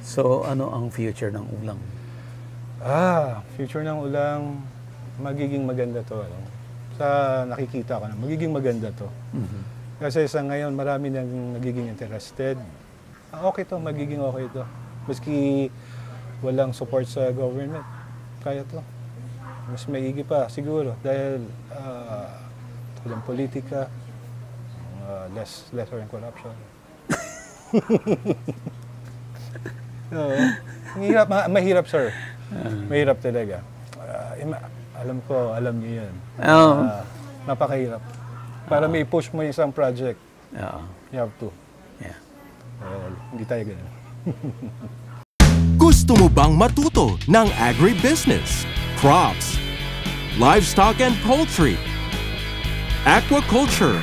So, ano ang future ng ulam? Future ng ulam, magiging maganda to. Ano? Sa nakikita ko na, magiging maganda to. Kasi sa ngayon, marami nang nagiging interested. Okay to, magiging okay to. Maski walang support sa government, kaya to. Mas maigi pa, siguro. Dahil walang politika, lesser in corruption. Mahirap, sir. Mahirap talaga. Alam niyo yan. Napakahirap. Para may push mo yung isang project, you have to. Yeah. Hindi tayo ganun. Gusto mo bang matuto ng agribusiness, crops, livestock and poultry, aquaculture,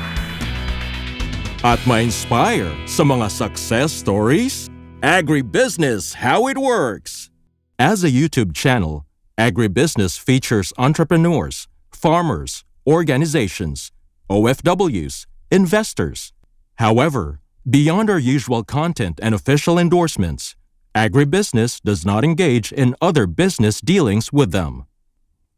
at ma-inspire sa mga success stories? Agribusiness How It Works! As a YouTube channel, Agribusiness features entrepreneurs, farmers, organizations, OFWs, investors. However, beyond our usual content and official endorsements, Agribusiness does not engage in other business dealings with them.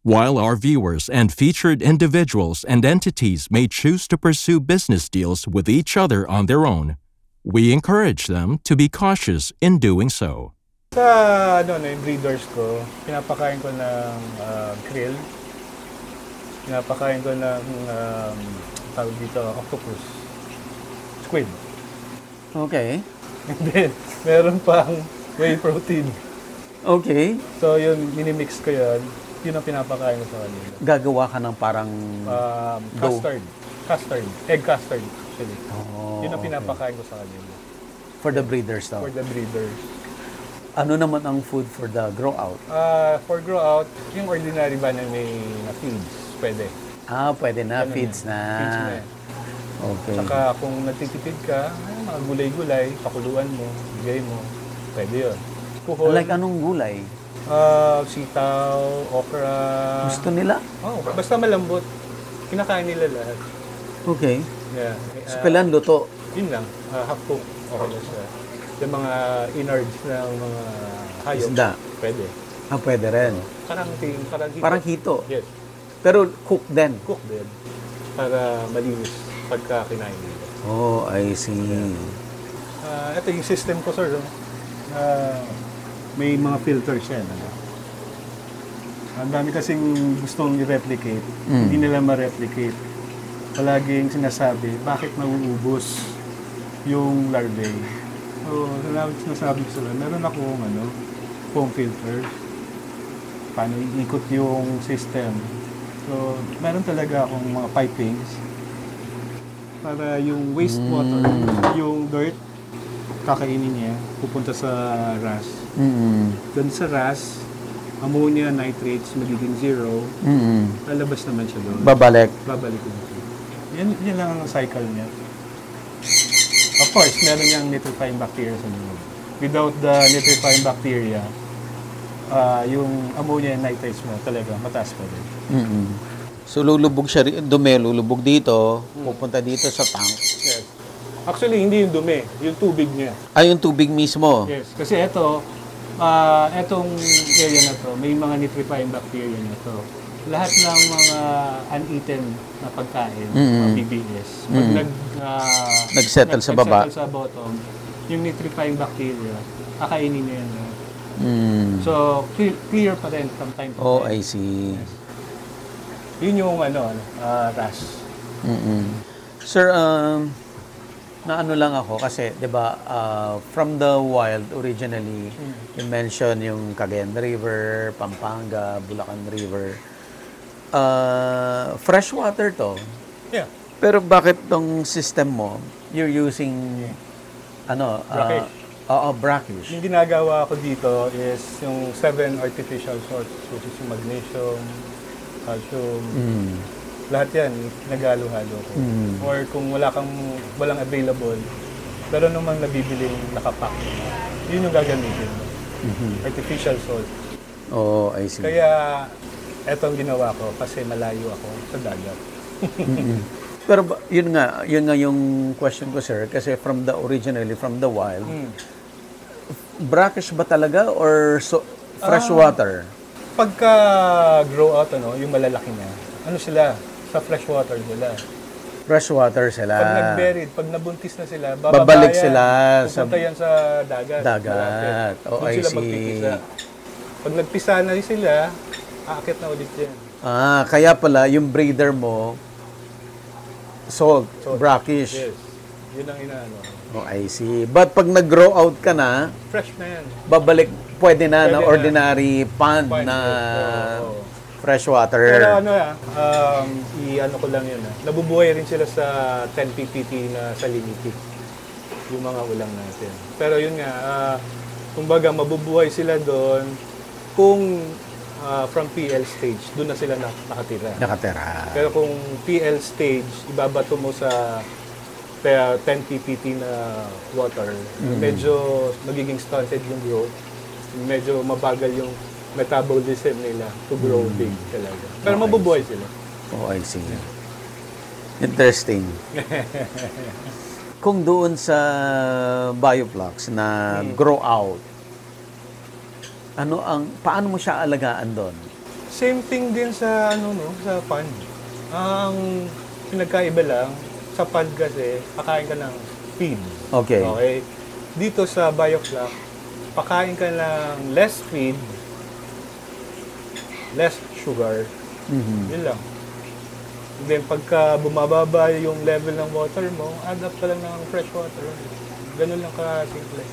While our viewers and featured individuals and entities may choose to pursue business deals with each other on their own, we encourage them to be cautious in doing so. Sa yung breeders ko, pinapakain ko ng krill. Pinapakain ko ng tawag dito, octopus. Squid. Okay. And then, meron pang whey protein. Okay. So, yun, minimix ko yun. Yun ang pinapakain ko sa kanila. Gagawa ka ng parang custard. Custard. Egg custard, actually. Yun ang okay. pinapakain ko sa kanila. For the breeders daw. For the breeders. Ano naman ang food for the grow out? For grow out, yung ordinary ba na may feeds, pwede. Pwede na. Ganun Feeds na. Feeds na. Okay. Saka kung nagtitipid ka, mga gulay-gulay, pakuluan mo, bigay mo, pwede yun. Kuhol, Like anong gulay? sitaw, okra. Gusto nila? Basta malambot. Kinakain nila lahat. Okay. Yeah. So, kailan luto? Yun lang, half cook. Okay na siya. Yung mga innards ng mga hayop. Isda. Pwede. Pwede rin. Parang hito. Parang hito. Yes. Pero cook din. Cook din. Para malinis pagka kinain nila. Oh, I see. Ito yung system ko, sir. May mga filters yan. Ang dami kasing gustong i-replicate. Hindi nila ma-replicate. Palaging sinasabi, bakit nauubos yung larvae? So, sinasabi ko sila, meron akong foam filters. Paano iikot yung system. So, meron talaga akong mga pipings para yung wastewater, yung dirt, kakainin niya, pupunta sa RAS. Doon sa RAS, ammonia, nitrates, magiging zero. Lalabas naman siya doon. Babalik. Babalik naman siya. Yan lang ang cycle niya. Of course, meron niyang nitrifying bacteria sa loob. Without the nitrifying bacteria, yung ammonia and nitrates mo talaga mataas pa rin. So lulubog siya, lulubog dito, pupunta dito sa tank. Yes. Actually, hindi yung dumi, yung tubig niya. Yung tubig mismo. Yes, kasi etong area na to, may mga nitrifying bacteria na to. Lahat ng mga uneaten na pagkain, mga BBS, pag nag-settle sa baba, sa bottom, yung nitrifying bacteria, kakainin niya yan. So, clear pa rin from time to time. Oh, I see. Yes. Yun yung RAS. Sir, na lang ako kasi, 'di ba, from the wild originally, you mentioned yung Cagayan River, Pampanga, Bulacan River. Freshwater to. Yeah. Pero bakit tong system mo, you're using Brackish. brackish. Yung ginagawa ko dito is yung 7 artificial salts, which is yung magnesium, calcium, lahat yan, nagalo-halo ko. Or kung walang available, pero namang nabibiling nakapack, yun yung gagamitin. Artificial salt. Oh, I see. Kaya, etong ginawa ko kasi malayo ako sa dagat. Pero yun nga yung question ko, sir, kasi originally from the wild, brackish ba talaga or fresh water? Pagka grow out, yung malalaki na, sila? Sa fresh water sila. Fresh water sila. Pag nag-buried, pag nabuntis na sila, babalik sila pupunta yan sa dagat. Dagat. Oh, Doon I sila see. magpipisa. Pag nagpisa na sila, aakit na ulit yan. Kaya pala, yung breeder mo, salt, brackish. Yes. Yun ang inaano. Oh, I see. But pag nag-grow out ka na, Fresh na yan. babalik, pwede na Pwede na. ordinary pond Pond, na yes. Oo. fresh water. Pero i-ano ko lang yun. Nabubuhay rin sila sa 10 ppt na salinity. Yung mga ulam natin. Pero yun nga, kumbaga mabubuhay sila doon kung from PL stage, doon na sila nakatira. Nakatira. Pero kung PL stage, ibabato mo sa 10 ppt na water, medyo magiging stunted yung growth. Medyo mabagal yung metabolism nila to grow big talaga. Pero mabubuhay sila. Oh, I see. Interesting. Kung doon sa bioflux na grow out, paano mo siya alagaan doon? Same thing din sa sa pond. Ang pinagkaiba lang sa pond kasi pakain ka ng feed. Okay. Okay. Dito sa bioflux, pakain ka ng less feed, less sugar. Yun lang. And then pagka bumababa yung level ng water mo, add up ka lang ng fresh water. Ganun lang ka-simple.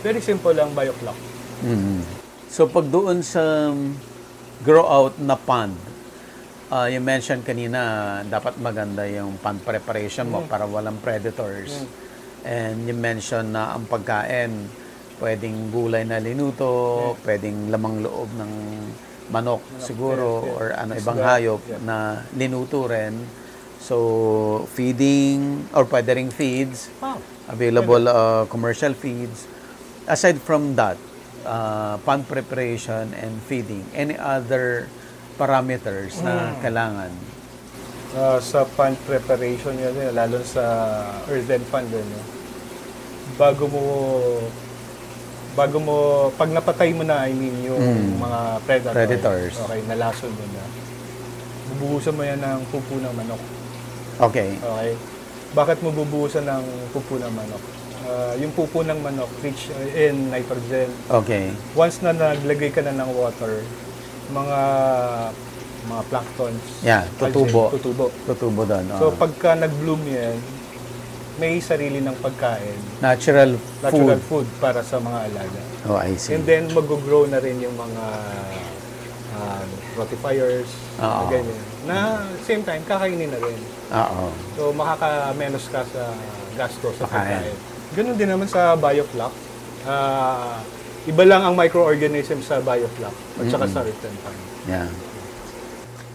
Very simple lang bioflux. So pag doon sa grow out na pond, you mentioned kanina dapat maganda yung pond preparation mo para walang predators. And you mentioned na ang pagkain pwedeng gulay na linuto, pwedeng lamang loob ng manok siguro or ibang hayop na linuto rin. So feeding or pwede ring feeds, available commercial feeds. Aside from that, pond preparation and feeding, any other parameters na kailangan? Sa pond preparation yun, lalo sa earthen pond yun, bago mo, pag napatay mo na, yung mga predators, okay, nalason mo na, bubuhusan mo yan ng pupo ng manok. Okay. Okay. Bakit mo bubuhusan ng pupo ng manok? Yung pupo ng manok, rich in nitrogen. Okay. Once na naglagay ka na ng water, mga planktons. Yeah, tutubo. Tutubo doon. So pagka nag-bloom yan, may sarili ng pagkain. Natural Food para sa mga alaga. Oh, I see. And then mag-grow na rin yung mga rotifiers, ganyan. Na same time, kakainin na rin. So makaka-menos ka sa gasto sa pagkain. Ganun din naman sa bioflux. Iba lang ang microorganism sa bioflux at saka sa earthen pond. Yeah.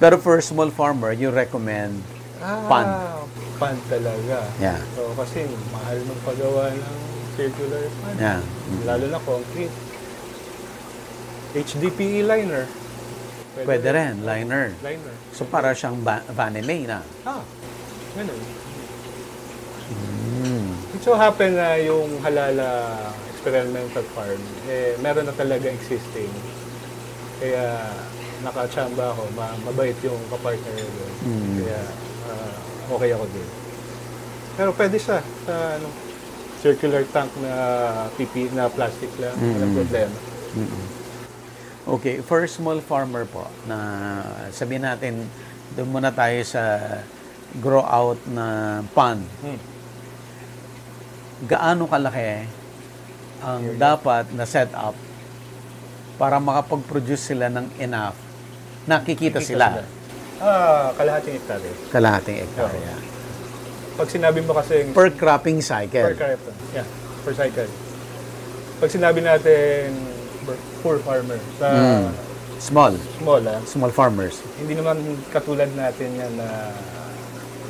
Pero for small farmer, you recommend pond? Pond talaga. Yeah. So kasi mahal magpagawa ng circular pond. Yeah. Lalo na concrete. HDPE liner. Pwede rin, liner. So para siyang vanillay na. Ganun. It so happen na yung Halala experimental farm, meron na talaga existing. Kaya nakachamba ako, mabait yung kapartner doon. Kaya okay ako din. Pero pwede siya sa circular tank na PP na plastic lang, walang problema. Okay, for small farmer po, na sabihin natin, doon muna tayo sa grow out na pond. Gaano kalaki ang dapat na setup para makapag-produce sila ng enough, nakikita sila? Kalahating hektarya. Kalahating hektarya. Pag sinabi mo kasi Per cropping cycle. Per cycle. Pag sinabi natin poor farmer sa Small farmers. Hindi naman katulad natin yan na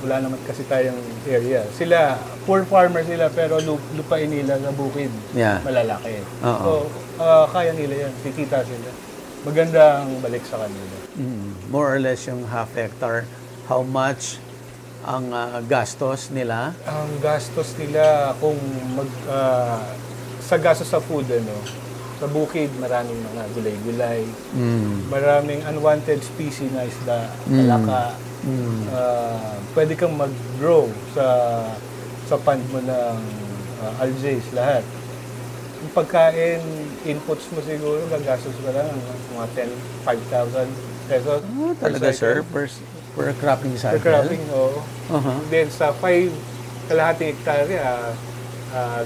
wala naman kasi tayong area. Sila, poor farmer sila, pero lupain nila sa bukid. Yeah. Malalaki. Uh-oh. So, kaya nila yan. Kikita sila. Magandang balik sa kanila. More or less yung half hectare, how much ang gastos nila? Ang gastos nila kung sa gasto sa food, sa bukid, maraming mga gulay-gulay, maraming unwanted species na isda, palaka. Pwede kang mag-grow sa pond mo ng algae, lahat. Yung pagkain, inputs mo siguro, gagastos ka lang mga 5,000 pesos. Talaga, sir? Per cropping cycle? Per cropping, oo. Then sa 5 kalahating hektarya,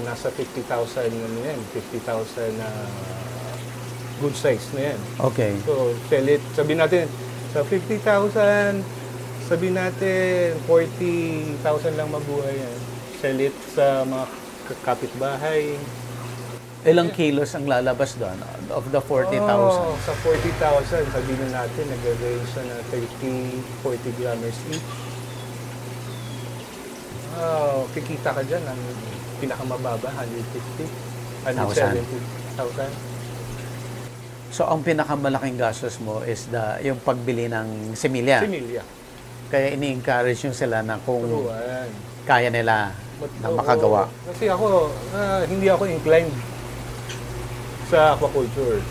nasa 50,000 na yan. 50,000 na good size na yan. Okay. So, sell it. Sabihin natin, sa 50,000, sabihin natin, 40,000 lang mabuhay yan. Sell it sa mga kapitbahay. Ilang kilos ang lalabas doon of the 40,000? Sa 40,000, sabihin natin, nag-range na 30-40 grams each. Kikita ka dyan ang pinakamababa, 150, 170,000. So, ang pinakamalaking gastos mo is yung pagbili ng similya. Similya. Kaya ini-encourage yung sila na kung Turuan. kaya nila na makagawa. Kasi ako, hindi ako inclined sa aquaculture.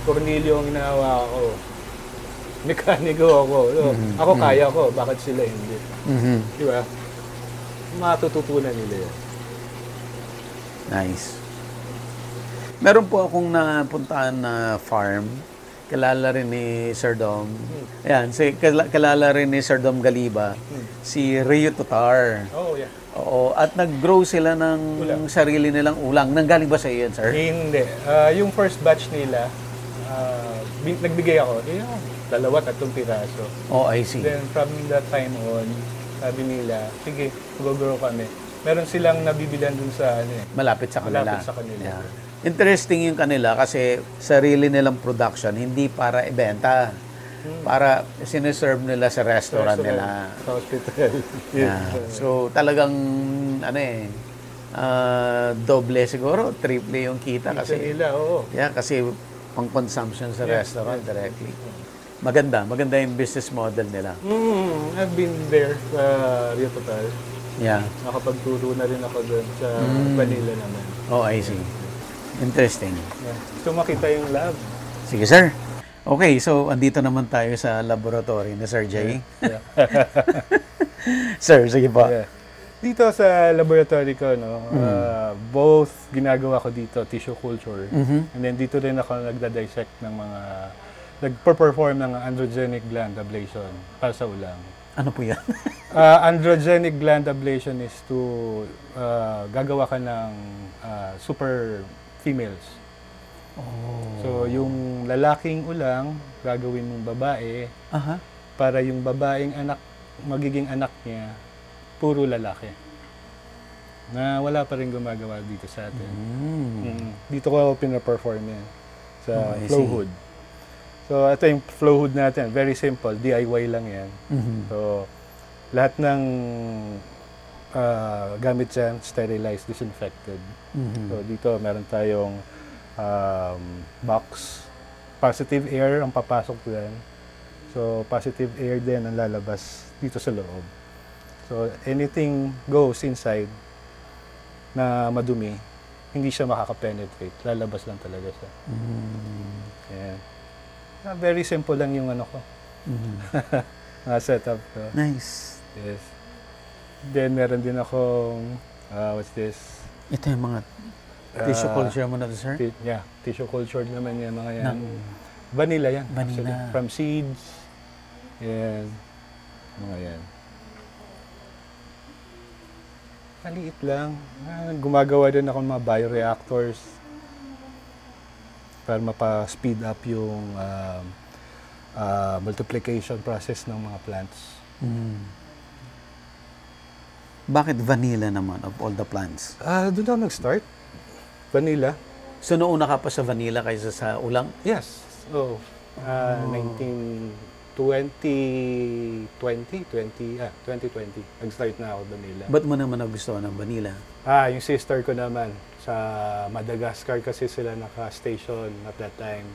Cornelio ang ginawa ko. Mekaniko ako. Ako kaya ko. Bakit sila hindi? Di ba? Matututunan nila yan. Nice. Meron po akong napuntahan na farm. Kilala rin ni Sir Dom. Ayan, kilala rin ni Sir Dom Galiba. Si Rio Tutar. Oh, yeah. Oo, at nag-grow sila ng sarili nilang ulang. Nanggaling ba sa iyo yan, sir? Hindi. Yung first batch nila, nagbigay ako, 2-3 piraso. Oh, I see. Then from that time on, sabi nila, sige, mag-grow kami. Meron silang nabibilan dun sa Malapit sa kanila. Malapit sa kanila. Yeah. Interesting yung kanila kasi sarili nilang production, hindi para ibenta. Para sineserve nila sa restaurant nila. Sa hospital. Yeah. So talagang doble siguro, triple yung kita kasi nila, oo. Yeah, kasi pang consumption sa restaurant directly. Maganda yung business model nila. I've been there sa Rio Total. Yeah. Nakapagturo na rin ako doon sa Manila naman. Oh, I see. Interesting. Yeah. So makita yung lab. Sige, sir. Okay, so andito naman tayo sa laboratory ni Sir Jay. Yeah. Sir, sige po. Yeah. Dito sa laboratory ko, both ginagawa ko dito, tissue culture. And then dito rin ako nagda-dissect ng mga, nagper-perform ng androgenic gland ablation para sa ulang. Ano po yan? Androgenic gland ablation is to gagawa ka ng super females. So, yung lalaking ulang, gagawin mong babae, para yung babaeng anak, magiging anak niya, puro lalaki. Na wala pa rin gumagawa dito sa atin. Dito ko pinaperform yan sa flow hood. So, ito yung flow hood natin. Very simple. DIY lang yan. So, lahat ng gamit dyan, sterilized, disinfected. So, dito meron tayong box. Positive air ang papasok dyan. So, positive air din ang lalabas dito sa loob. So, anything goes inside na madumi, hindi siya makaka-penetrate. Lalabas lang talaga siya. Yeah. Very simple lang yung ko. Setup ko. Nice. Yes. Then, meron din akong, what's this? Ito yung mga tissue culture mo na to, sir? Yeah, tissue culture naman yan, mga yan. Vanilla yan. Vanilla. Actually, from seeds. Yan. Mga yan. Maliit lang. Gumagawa din ako ng mga bioreactors para mapa-speed up yung multiplication process ng mga plants. Bakit vanilla naman of all the plants? Doon ako nag-start. Vanilla. So, nauna ka pa sa vanilla kaysa sa ulang? Yes. So, 2020, nag-start na ako vanilla. Ba't mo naman nagustuhan ng vanilla? Yung sister ko naman, sa Madagascar kasi sila naka-station at that time.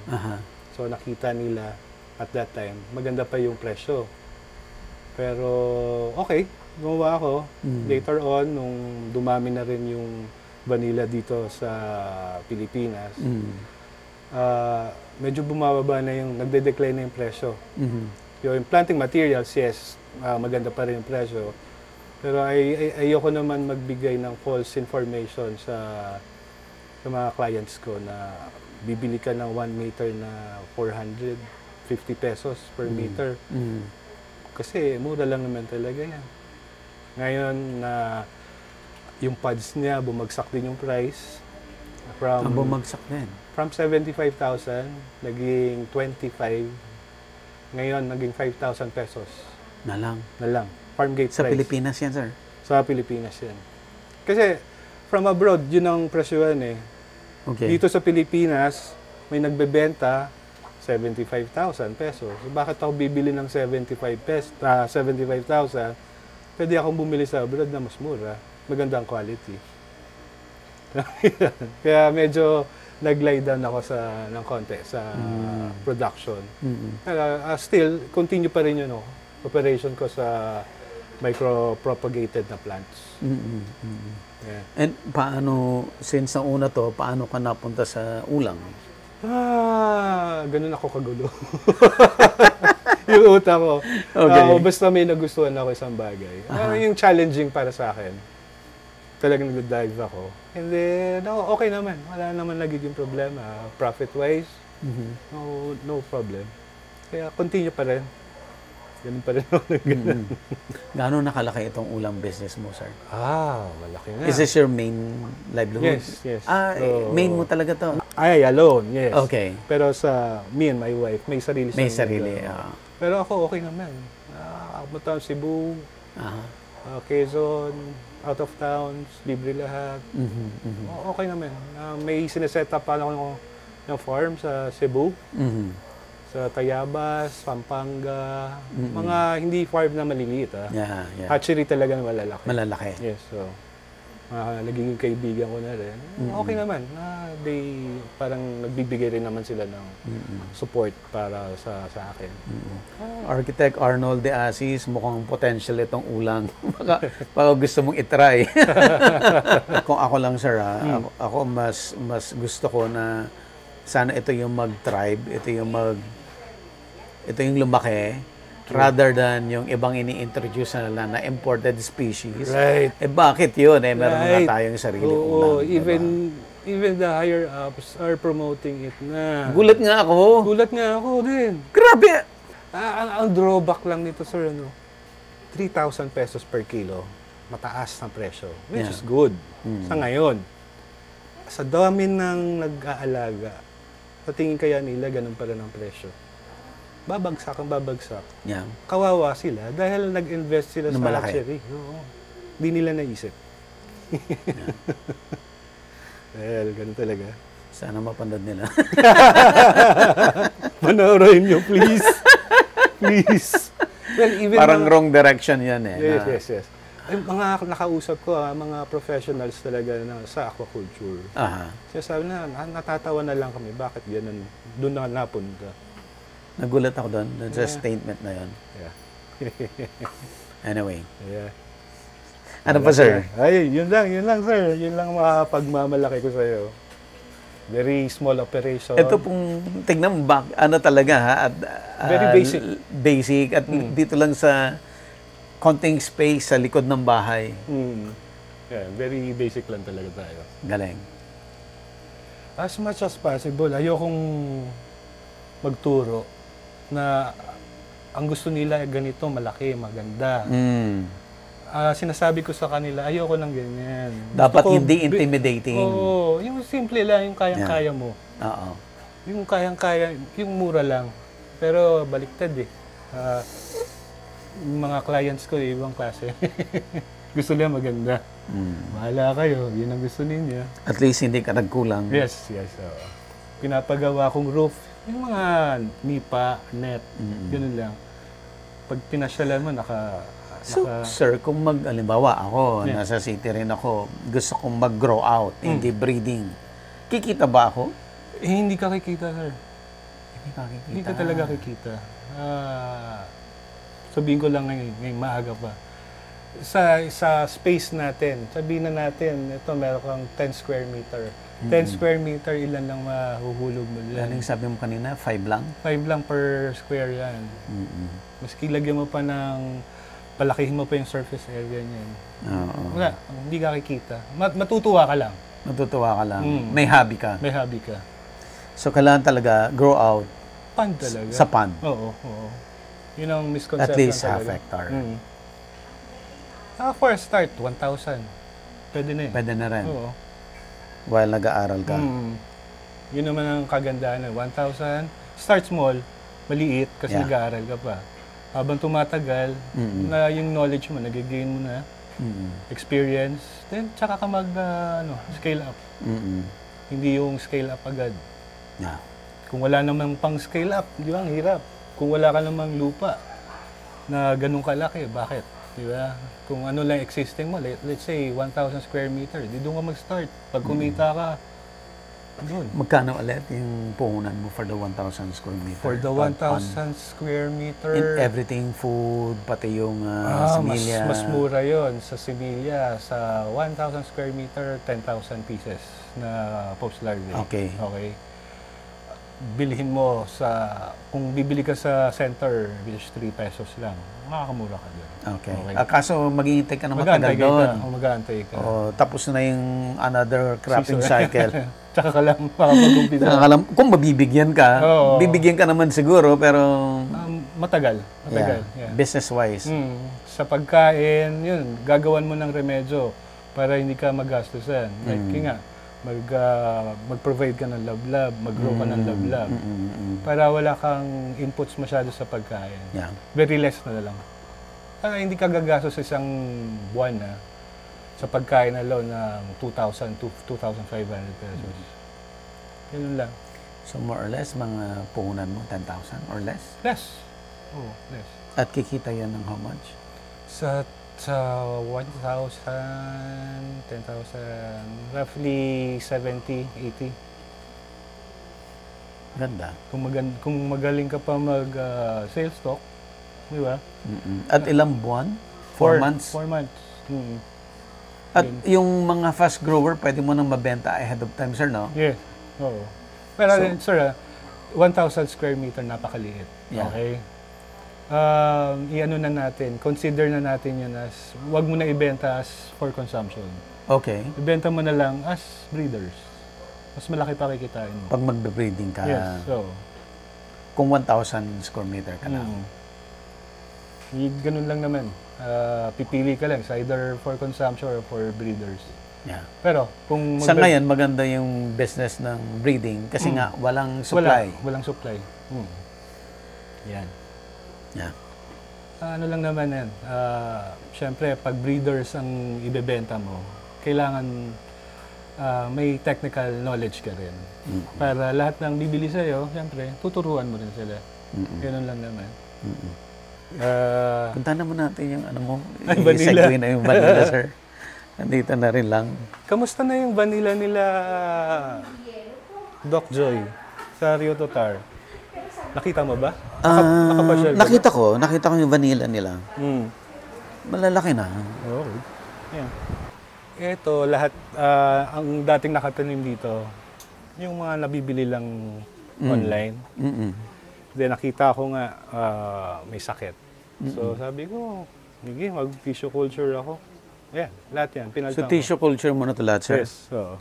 So, nakita nila at that time, maganda pa yung presyo. Pero, okay, gumawa ako. Later on, nung dumami na rin yung vanilla dito sa Pilipinas, medyo bumababa na yung, nagde-decline na yung presyo. Yung planting materials, yes, maganda pa rin yung presyo. Pero ayoko naman magbigay ng false information sa mga clients ko na bibili ka ng 1 meter na 450 pesos per meter. Kasi mura lang naman talaga yan. Ngayon na yung pods niya, bumagsak din yung price. Bumagsak din. From 75,000, naging 25. Ngayon, naging 5,000 pesos. Na lang. Farm gate Sa price. Pilipinas yan, sir? Sa Pilipinas yan. Kasi, from abroad, yun ang presyohan eh. Okay. Dito sa Pilipinas, may nagbebenta 75,000 pesos. So, bakit ako bibili ng 75,000? Pwede akong bumili sa abroad na mas mura. Maganda ang quality. Kaya medyo nag-lie down ako ng konti sa production. Still, continue pa rin yun, operation ko sa micro-propagated na plants. Yeah. And paano, since na una to, paano ka napunta sa ulang? Ganun ako kagulo. Yung utak ko. Okay. Basta may nagustuhan ako isang bagay. Yung challenging para sa akin. Talagang nag-dive ako. And then, okay naman. Wala naman nagiging problema. Profit-wise, no problem. Kaya continue pa rin. Ganun pa rin ako nag-ganun. Gaano nakalaki itong ulang business mo, sir? Malaki na. Is this your main livelihood? Yes. Main mo talaga to? Alone, yes. Okay. Pero sa me and my wife, may sarili May siyang sarili. negosyo. Pero ako, okay naman. Pumunta ako Cebu, Quezon, out of towns, libre lahat. Okay naman. May sineset up pa ako ng farm sa Cebu. Sa Tayabas, Pampanga, mga hindi farm na maliliit. Yeah. Hatchery talaga na malalaki. Malalaki. Yes, so nagiging kaibigan ko na rin. Okay naman. They parang nagbibigay rin naman sila ng support para sa akin. Architect Arnold De Asis, mukhang potential itong ulang. baka gusto mong itry. Kung ako lang, sir, ako mas gusto ko na sana ito yung mag-thrive, ito yung lumaki, rather than yung ibang ini-introduce na imported species. Right. Bakit yun? Meron na tayong sarili ulam. Even the higher ups are promoting it na. Gulat nga ako din. Grabe! Ang drawback lang nito, sir, 3,000 pesos per kilo. Mataas na presyo, which is good sa ngayon. Sa dami ng nag-aalaga, sa tingin kaya nila, ganun pala ng presyo. Babagsak. Yeah. Kawawa sila dahil nag-invest sila sa hatchery. Hindi nila naisip. Well, ganun talaga. Sana mapanood nila. Panoorin nyo, please. Please. Well, even Parang wrong direction yan eh. Yes. Ay, mga nakausap ko, mga professionals talaga sa aquaculture. Kaya sabi na, natatawa na lang kami. Bakit ganun? Doon na napunta. Nagulat ako doon sa statement na yun. Yeah. Anyway. Yeah. Ano pa, sir? Ay, yun lang, sir. Yun lang pagmamalaki ko sa'yo. Very small operation. Ito pong, tignan mo, ano talaga ha? Very basic. Basic. At dito lang sa konting space sa likod ng bahay. Yeah, very basic lang talaga tayo. Galing. As much as possible, ayokong magturo na ang gusto nila ganito, malaki, maganda. Sinasabi ko sa kanila, ayoko ng ganyan. Dapat hindi intimidating. Oo, yung simple lang, yung kayang-kaya mo. Oo. Yung kayang-kaya, yung mura lang. Pero baliktad eh. Yung mga clients ko, ibang klase. Gusto nila maganda. Bahala kayo, yun ang gusto ninyo. At least hindi ka nagkulang. Yes. Pinapagawa kong roof, yung mga nipa, net, gano'n lang. Pag pinasyalan mo, So, sir, kung halimbawa ako, nasa city rin ako, gusto kong mag-grow out, hindi breeding, kikita ba ako? Hindi ka kikita, sir. Hindi ka talaga kikita. Sabihin ko lang ngayon maaga pa. sa space natin, sabihin na natin, ito meron kang 10 square meter. 10 square meter, ilan lang mahuhulog mo Ano dyan? yung sabi mo kanina? 5 lang? 5 lang per square yan. Maski lagyan mo pa ng, palakihin mo pa yung surface area niyan. Oo. Wala, hindi ka kikita. Matutuwa ka lang. Matutuwa ka lang. May hobby ka. May hobby ka. So, kailangan talaga grow out Pan talaga. sa pan. Oo. Yun ang misconception At least talaga. half hectare. For a start, 1,000. Pwede na eh. Pwede na rin. Oo. While nag-aaral ka. Yun naman ang kagandahan. 1,000. Start small, maliit, kasi Yeah. nag-aaral ka pa. Habang tumatagal, na yung knowledge mo, nag-gain mo na, experience, then tsaka ka scale up. Hindi yung scale up agad. Yeah. Kung wala namang pang scale up, di ba, ang hirap. Kung wala ka namang lupa na ganun kalaki, bakit? Di ba? Kung ano lang existing mo, let's say 1,000 square meter, di doon ka mag-start. Pag kumita ka, doon. Magkano ulit yung puhunan mo for the 1,000 square meter? For the 1,000 square meter, In everything, food, pati yung similya. mas mura yon sa Similia. Sa 1,000 square meter, 10,000 pieces na post larvae. Okay. Bilhin mo kung bibili ka sa center, which 3 pesos lang, makakamura ka doon. Okay. Kaso maghihintay ka na matagal Mag-aantay doon. mag-aantay ka. Tapos na yung another cropping cycle. Tsaka ka lang makapag-umpisa. Kung mabibigyan ka, Oo. bibigyan ka naman siguro, pero Matagal. Yeah. business-wise. Sa pagkain, yun, gagawan mo ng remedyo para hindi ka magastusan. Like nga, mag-provide ka ng lablab, mag-grow ka ng lablab. Para wala kang inputs masyado sa pagkain. Yeah. Very less na lang. Para hindi ka gagastos sa isang buwan sa pagkain alone ng 2,000 to 2,500 pesos. Yun lang. So more or less, mga puhunan mo, 10,000 or less? Less. Less. At kikita yan ng how much? Sa 1,000, 10,000, roughly 70, 80. Ganda. Kung magaling ka pa mag-sales stock, di ba? At ilang buwan? 4 months? 4 months. At yung mga fast grower, pwede mo nang mabenta ahead of time, sir, no? Yes. Oo. Pero sir, 1,000 square meter, napakaliit. Yeah. Okay? I-ano na natin, consider na natin yun as, wag mo na ibenta as for consumption. Okay. Ibenta mo na lang as breeders. Mas malaki pa kikitain mo. Pag magbe-breeding ka, Yes, so. kung 1,000 square meter ka lang. Ganun lang naman. Pipili ka lang, it's either for consumption or for breeders. Yeah. Pero, kung Sa ngayon, maganda yung business ng breeding kasi nga, walang supply. Walang supply. Yan. Yeah. Ano lang naman yan. Siyempre, pag breeders ang ibebenta mo, kailangan may technical knowledge ka rin. Para lahat ng bibili sa'yo, siyempre, tuturuan mo rin sila. Ganun lang naman. Punta naman natin yung ano mo. Vanilla. I-segue na yung vanilla, sir. Nandito na rin lang. Kamusta na yung vanilla nila, Doc Joy, sa Rio Totar? Nakita mo ba? Nakapasyal ka ba? Nakita ko yung vanilla nila. Malalaki na. Okay. Yan. Ito, lahat, ang dating nakatanim dito, yung mga nabibili lang online. Then nakita ko nga, may sakit. So sabi ko, sige, mag-tissue culture ako. Yan, lahat yan. So Pinalitan ko. tissue culture mo na ito lahat, sir? Yes, so.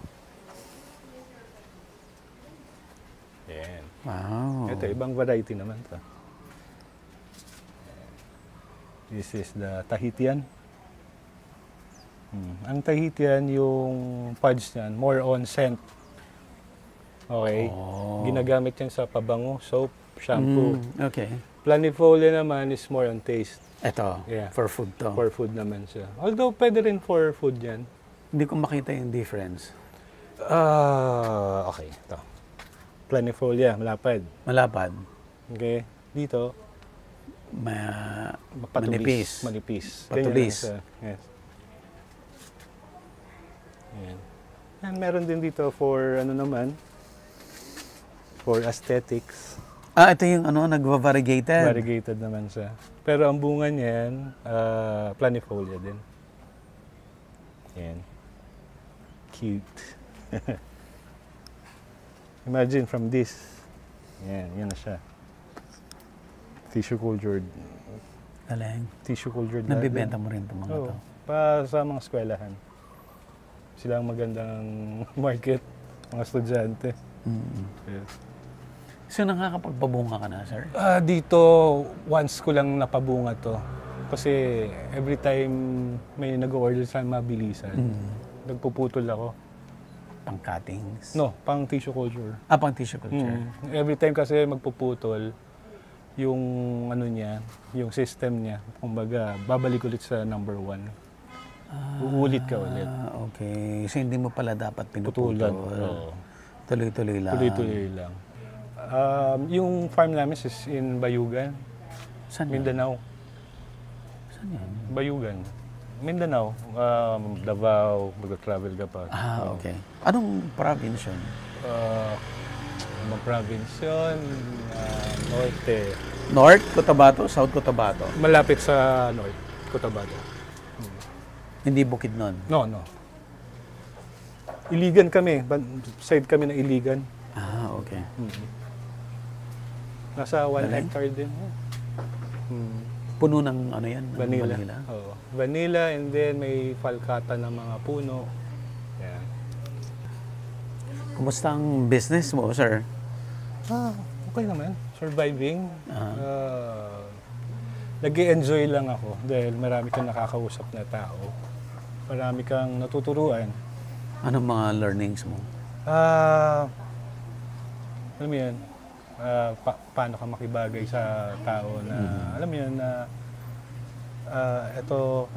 Yan. Wow. Ito, ibang variety naman to. This is the Tahitian. Ang Tahitian, yung pods niyan, more on scent. Okay? Ginagamit yan sa pabango, soap, shampoo. Okay. Planifolia naman is more on taste. Ito, Yeah. for food to. For food naman siya. Although, pwede rin for food yan. Hindi ko makita yung difference. Okay. Ito. Planifolia, malapad. Malapad. Okay? Dito, Manipis. Manipis. Patulis. Ganyan lang siya. Yes. Yan. And meron din dito for, ano naman, for aesthetics. Ito yung nagva-variegated. Variegated naman siya. Pero ang bunga niyan, planifolia din. Yan. Cute. Imagine from this. Yan na siya. Tissue cultured. Galing. Tissue cultured. Nabibenta mo rin itong mga Oo. to. Pa sa mga eskwelahan. Sila ang magandang market, mga estudyante. Yes. So, nakakapagpabunga ka na, sir? Dito, once ko lang napabunga to. Kasi every time may nag-order sa mabilisan, nagpuputol ako. Pang cuttings? No, pang tissue culture. Pang tissue culture. Every time kasi magpuputol, yung ano niya, yung system niya, kumbaga, babalik ulit sa number 1. Uulit ka ulit. Okay. So, hindi mo pala dapat pinuputol. Putulan. Oo. Tuloy-tuloy lang. Tuloy-tuloy lang. Yung farm namin is in Bayugan, Saan yan? Mindanao. Saan yan? Bayugan. Mindanao, Davao, mag-travel ka pa. Okay. Anong province yun? Mga province yun, Norte. North Cotabato? South Cotabato? Malapit sa North, Cotabato. Hindi Bukidnon? No. Iligan kami, side kami ng Iligan. Okay. Nasa 1 Galing. hectare din. Puno ng yan? ng Vanilla. Oo. Vanilla, and then may falcata ng mga puno. Yan. Kumusta ang business mo, sir? Okay naman. Surviving. Nag-i-enjoy lang ako dahil marami kang nakakausap na tao. Marami kang natuturuan. Anong mga learnings mo? Alam mo yan, paano ka makibagay sa tao na, alam mo yan, na ito,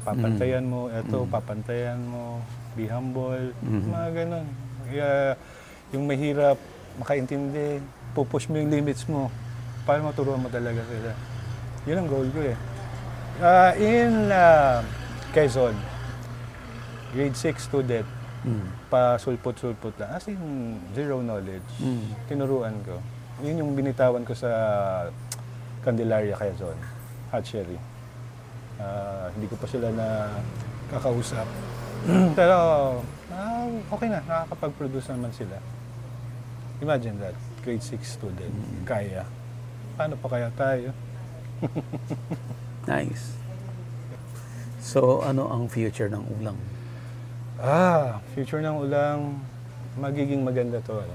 papantayan mo, papantayan mo, be humble, mga ganun. Yung mahirap, makaintindi, pupush mo yung limits mo, para maturuan mo talaga sila. Yun ang goal ko eh. In Quezon, grade 6 student, pa-sulpot-sulpot lang, as in zero knowledge, tinuruan ko. Yun yung binitawan ko sa Candelaria, Quezon, hatchery. Hindi ko pa sila na kakausap. Pero okay na, nakakapag-produce naman sila. Imagine that, grade 6 student, kaya. Paano pa kaya tayo? Nice. So, ano ang future ng ulang? Future ng ulang, magiging maganda to. Ano?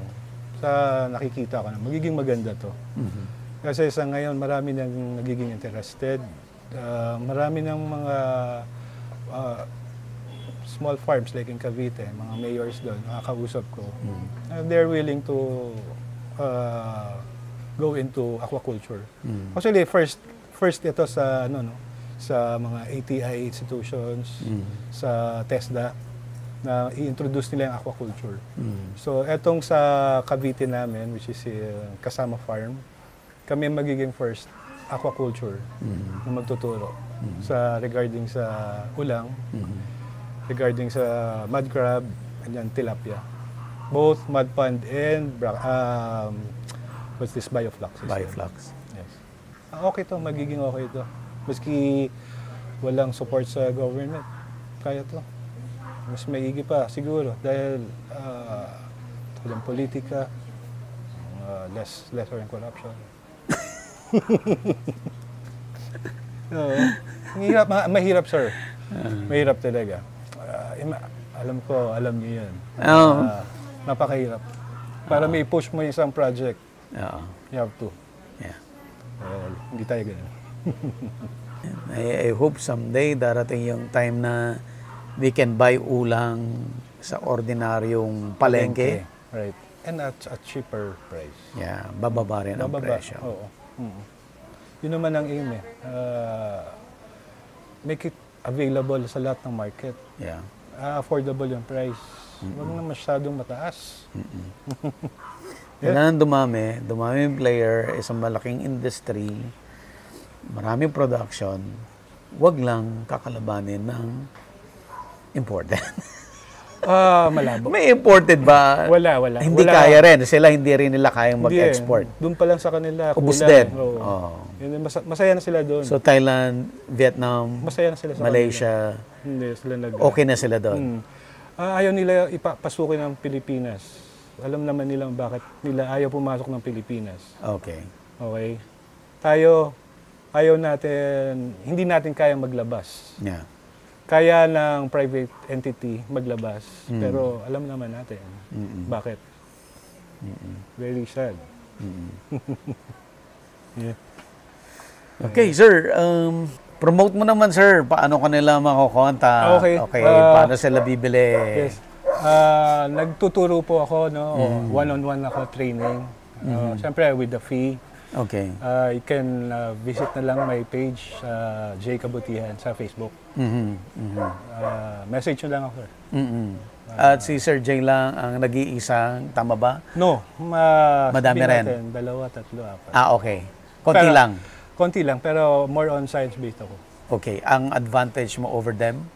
Sa nakikita ko na, magiging maganda to. Kasi sa ngayon, marami nang nagiging interested. Marami ng mga small farms like in Cavite, mga mayors doon, nakakausap ko. They're willing to go into aquaculture. Actually, first ito sa sa mga ATI institutions, sa TESDA, na i-introduce nila yung aquaculture. So, etong sa Cavite namin, which is Kasama Farm, kami magiging first aquaculture na magtuturo sa regarding sa ulang, regarding sa mud crab, and yan, tilapia. Both mud pond and what's this, bioflux system. Bioflux. Yes. Okay to, magiging okay to. Maski walang support sa government, kaya to. Mas maigi pa siguro dahil walang politika, lesser in corruption. Mahirap sir. Mahirap talaga. Alam niyo yan. Napakahirap. Para may push mo yung isang project, you have to. Yeah. Hindi tayo ganun. I hope someday darating yung time na we can buy ulang sa ordinaryong palengke. Right. And at a cheaper price. Yeah, bababa rin ang presyo. Oo. Yun naman ang aim eh. Make it available sa lahat ng market. Yeah. Affordable yung price. Huwag na masyadong mataas. Kailangan dumami yung player, isang malaking industry, maraming production, wag lang kakalabanin ng imported. Malabo. May imported ba? Wala. Hindi Wala. kaya rin. Sila hindi rin nila kayang Hindi mag-export. Doon pa lang sa kanila. Ubus kulang. din. Oo. Oh. Yun, masaya na sila doon. So Thailand, Vietnam, Masaya na sila sa Malaysia, kanila. Hindi sila okay na sila doon. Ayaw nila ipapasukin ng Pilipinas. Alam naman nila bakit nila ayaw pumasok ng Pilipinas. Okay. Okay? Ayaw natin, hindi natin kaya maglabas. Yeah. Kaya ng private entity maglabas. Pero alam naman natin bakit. Very sad. Yeah. Okay, sir. Promote mo naman, sir. Paano ka nila makukonta? Okay. Paano sila bibili? Yes. Nagtuturo po ako, no? One-on-one ako training. Siyempre with the fee. Okay. You can visit na lang my page, Jay Kabutihan, sa Facebook. Message nyo lang ako, sir. At si Sir Jay lang ang nag-iisang, tama ba? No, Madami rin. Natin, 2, 3, 4. Okay. Konti lang. Konti lang, pero more on science-based ako. Okay. Ang advantage mo over them?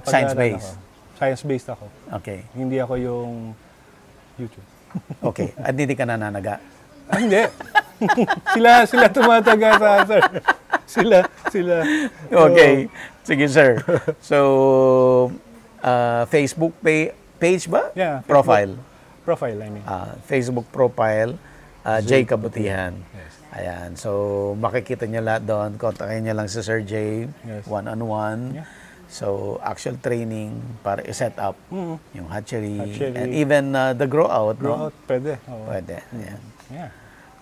Science-based. Science-based ako. Okay. Hindi ako yung YouTube. Okay. At hindi ka nananaga? Hindi. sila tumataga sa sir. Sila. Okay. Sige, sir. So, Facebook page ba? Yeah. Profile. Profile, I mean. Facebook profile, Jay Kabutihan. Yes. Ayan. So, makikita niyo lahat doon. Kontakin niyo lang si Sir Jay, Yes. one-on-one. Yeah. So, actual training para i-set up yung hatchery. Hatchery. And even the grow out, Grow no? out, pwede. Oo. Pwede. Ayan. Yeah.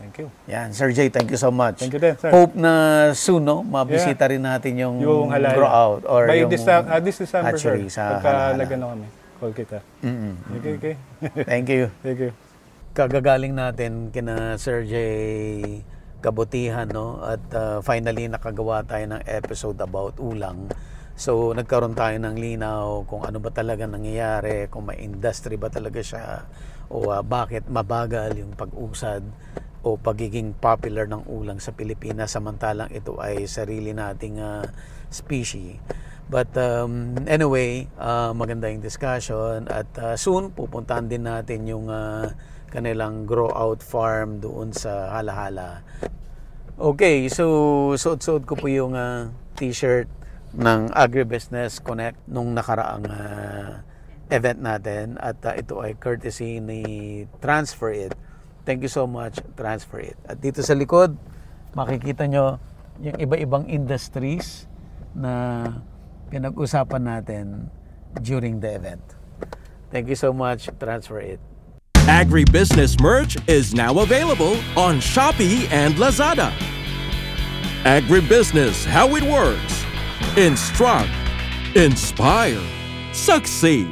Thank you. Yan, Sir Jay, thank you so much. Thank you din, sir. Hope na soon, no, mabisita rin natin yung halala. grow out or By yung this December, hatchery sir. sa Pagka halala. lagyan na kami. Call kita. Okay. Thank you. Thank you. Kagagaling natin kina Sir Jay Kabutihan, no? At finally nakagawa tayo ng episode about ulang. So nagkaroon tayo ng linaw kung ano ba talaga nangyayari, kung may industry ba talaga siya o bakit mabagal yung pag-usad o pagiging popular ng ulang sa Pilipinas samantalang ito ay sarili nating species. But anyway, maganda yung discussion at soon pupuntahan din natin yung kanilang grow out farm doon sa Halahala. Okay, so suot-suot ko po yung t-shirt ng Agribusiness Connect nung nakaraang event natin at ito ay courtesy ni Transfer It. Thank you so much, Transfer It. At dito sa likod, makikita nyo yung iba-ibang industries na pinag-usapan natin during the event. Thank you so much, Transfer It. Agribusiness merch is now available on Shopee and Lazada. Agribusiness, how it works. Instruct, inspire, succeed.